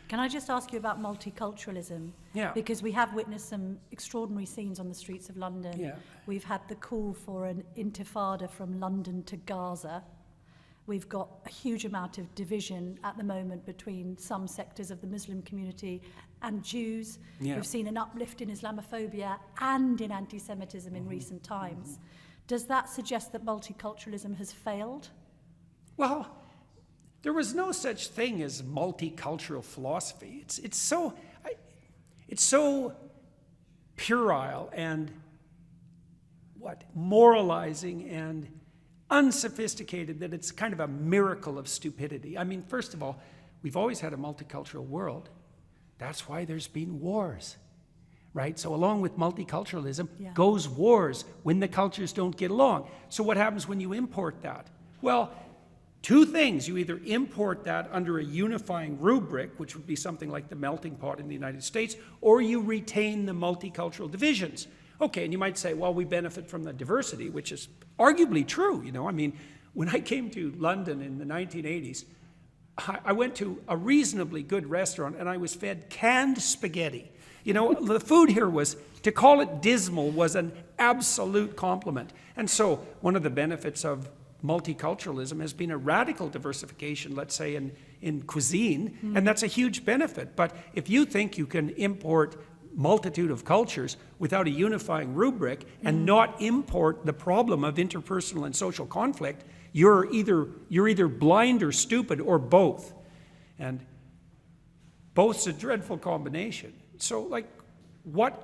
Can I just ask you about multiculturalism? Yeah. Because we have witnessed some extraordinary scenes on the streets of London. Yeah. We've had the call for an intifada from London to Gaza. We've got a huge amount of division at the moment between some sectors of the Muslim community and Jews. Yeah. We've seen an uplift in Islamophobia and in anti-Semitism in recent times. Does that suggest that multiculturalism has failed? Well, there was no such thing as multicultural philosophy. It's so puerile and moralizing and unsophisticated that it's kind of a miracle of stupidity. I mean, first of all, we've always had a multicultural world. That's why there's been wars, right? So along with multiculturalism goes wars when the cultures don't get along. So what happens when you import that? Well, two things. You either import that under a unifying rubric, which would be something like the melting pot in the United States, or you retain the multicultural divisions. Okay, and you might say, well, we benefit from the diversity, which is arguably true. You know, I mean, when I came to London in the 1980s, I went to a reasonably good restaurant and I was fed canned spaghetti. You know, the food here was, to call it dismal was an absolute compliment. And so one of the benefits of multiculturalism has been a radical diversification, let's say, in cuisine, and that's a huge benefit. But if you think you can import multitude of cultures without a unifying rubric and not import the problem of interpersonal and social conflict, you're either blind or stupid or both. And both's a dreadful combination. So, like,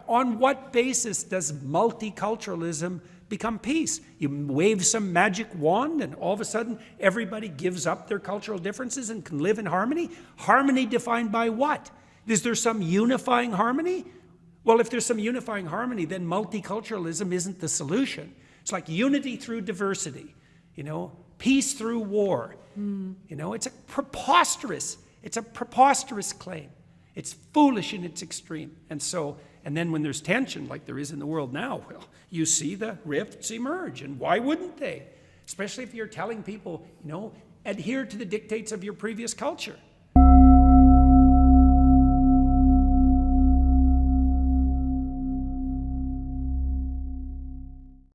on what basis does multiculturalism become peace? You wave some magic wand and all of a sudden everybody gives up their cultural differences and can live in harmony? Harmony defined by what? Is there some unifying harmony? Well, if there's some unifying harmony, then multiculturalism isn't the solution. It's like unity through diversity, you know, peace through war. You know, it's a preposterous claim. It's foolish in its extreme. And then when there's tension, like there is in the world now, well, you see the rifts emerge. And why wouldn't they? Especially if you're telling people, you know, adhere to the dictates of your previous culture.